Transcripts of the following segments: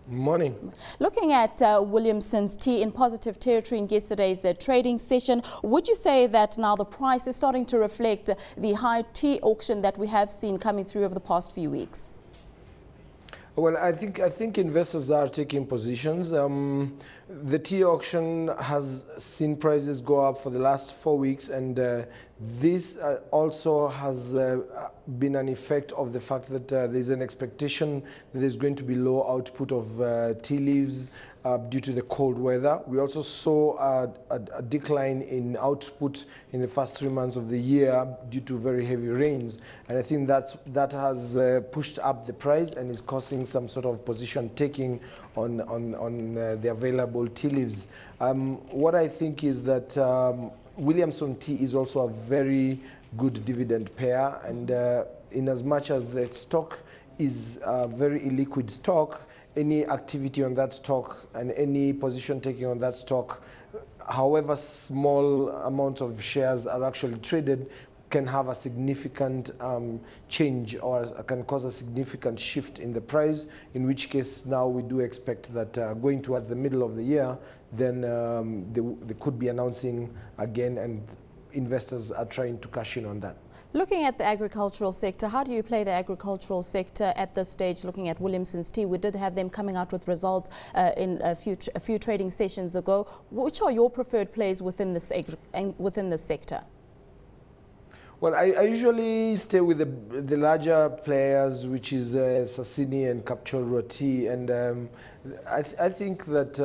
Morning. Looking at Williamson's Tea in positive territory in yesterday's trading session, would you say that now the price is starting to reflect the high tea auction that we have seen coming through over the past few weeks? Well, I think investors are taking positions. The tea auction has seen prices go up for the last 4 weeks, and this also has been an effect of the fact that there's an expectation that there's going to be low output of tea leaves due to the cold weather. We also saw a decline in output in the first 3 months of the year due to very heavy rains, and I think that has pushed up the price and is causing some sort of position taking on the available tea leaves. What I think is that Williamson Tea is also a very good dividend payer, and in as much as the stock is a very illiquid stock, any activity on that stock and any position taking on that stock, however small amounts of shares are actually traded, can have a significant change or can cause a significant shift in the price, in which case now we do expect that going towards the middle of the year, then they could be announcing again, and investors are trying to cash in on that. Looking at the agricultural sector, how do you play the agricultural sector at this stage, looking at Williamson's Tea? We did have them coming out with results in a few trading sessions ago. Which are your preferred plays within this sector? Well, I usually stay with the larger players, which is Sasini and Kapchorwa Tea, and I think that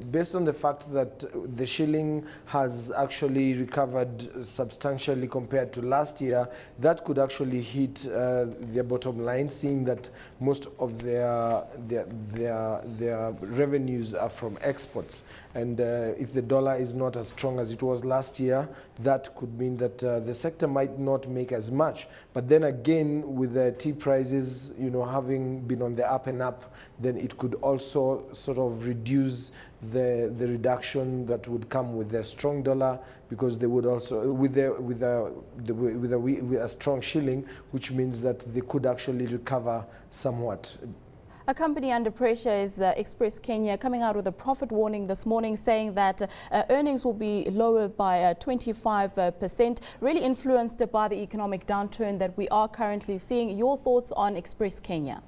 based on the fact that the shilling has actually recovered substantially compared to last year, that could actually hit their bottom line, seeing that most of their revenues are from exports. And if the dollar is not as strong as it was last year, that could mean that the sector might not make as much. But then again, with the tea prices, having been on the up and up, then it could also sort of reduce the reduction that would come with the strong dollar, because they would also with a strong shilling, which means that they could actually recover somewhat. A company under pressure is Express Kenya, coming out with a profit warning this morning, saying that earnings will be lower by 25%, really influenced by the economic downturn that we are currently seeing. Your thoughts on Express Kenya?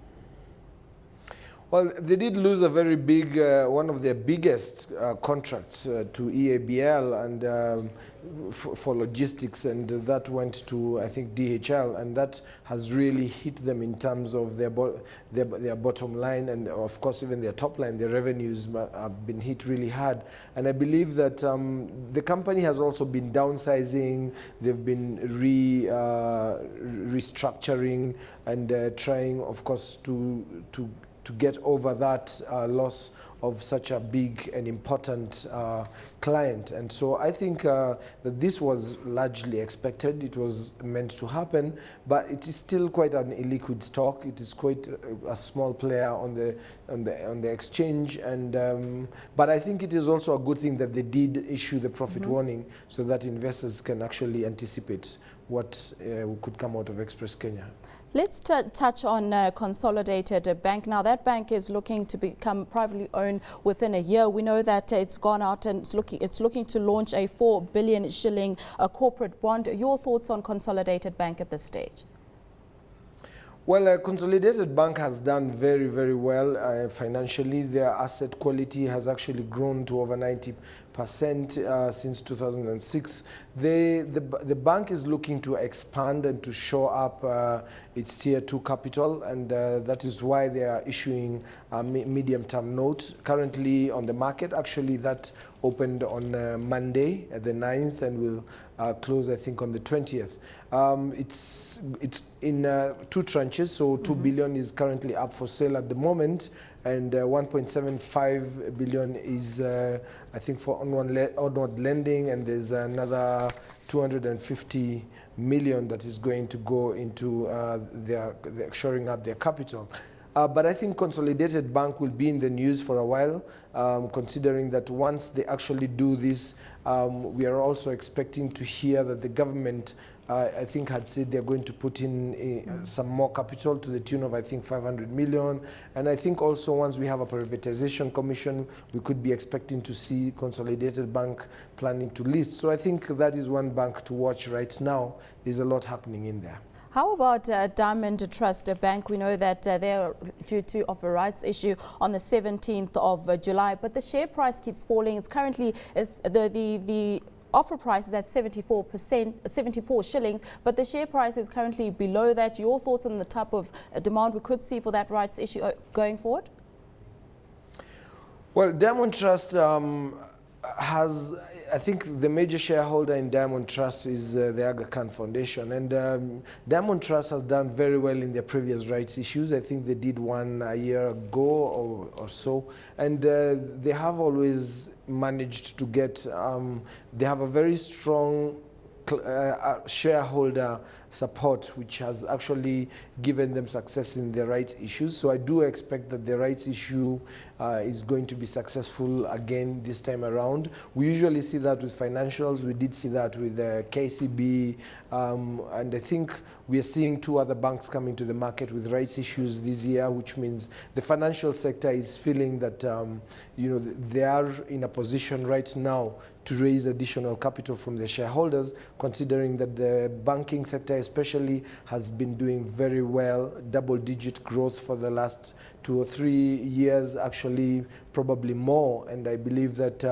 Well, they did lose a very big, one of their biggest contracts to EABL and for logistics, and that went to, I think, DHL, and that has really hit them in terms of their bottom line, and of course even their top line. Their revenues have been hit really hard, and I believe that the company has also been downsizing. They've been restructuring and trying, of course, to get over that loss of such a big and important client. And so I think that this was largely expected. It was meant to happen, but it is still quite an illiquid stock. It is quite a small player on the exchange, and but I think it is also a good thing that they did issue the profit warning, so that investors can actually anticipate what could come out of Express Kenya. Let's touch on Consolidated Bank. Now, that bank is looking to become privately owned within a year. We know that it's gone out and it's looking to launch a 4 billion shilling corporate bond. Your thoughts on Consolidated Bank at this stage? Well, Consolidated Bank has done very, very well financially. Their asset quality has actually grown to over 90% since 2006. The bank is looking to expand and to show up its Tier 2 capital, and that is why they are issuing a medium-term note currently on the market. Actually, that opened on Monday at the 9th and will close, I think, on the 20th. It's in 2 tranches, so 2 billion is currently up for sale at the moment, and 1.75 billion is, I think, for onward lending, and there's another 250 million that is going to go into their shoring up their capital. But I think Consolidated Bank will be in the news for a while, considering that once they actually do this, we are also expecting to hear that the government I think had said they're going to put in some more capital to the tune of, I think, 500 million. And I think also once we have a privatization commission, we could be expecting to see Consolidated Bank planning to list. So I think that is one bank to watch right now. There's a lot happening in there. How about Diamond Trust Bank? We know that they are due to offer a rights issue on the 17th of July, but the share price keeps falling. It's currently the offer price is at 74 shillings, but the share price is currently below that. Your thoughts on the type of demand we could see for that rights issue going forward? Well, Diamond Trust has, I think the major shareholder in Diamond Trust is the Aga Khan Foundation, and Diamond Trust has done very well in their previous rights issues. I think they did one a year ago or so, and they have always managed to get, they have a very strong shareholder support, which has actually given them success in their rights issues. So I do expect that the rights issue is going to be successful again this time around. We usually see that with financials. We did see that with KCB, and I think we are seeing two other banks coming to the market with rights issues this year, which means the financial sector is feeling that you know, they are in a position right now to raise additional capital from their shareholders, considering that the banking sector especially has been doing very well, double-digit growth for the last 2 or 3 years, actually probably more. And I believe that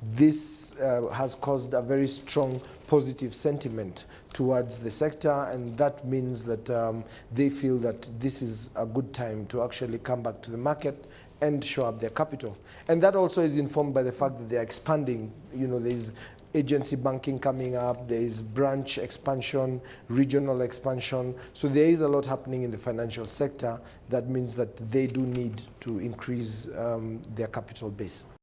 this has caused a very strong positive sentiment towards the sector, and that means that they feel that this is a good time to actually come back to the market and show up their capital. And that also is informed by the fact that they are expanding. You know, there's agency banking coming up, there is branch expansion, regional expansion. So there is a lot happening in the financial sector. That means that they do need to increase their capital base.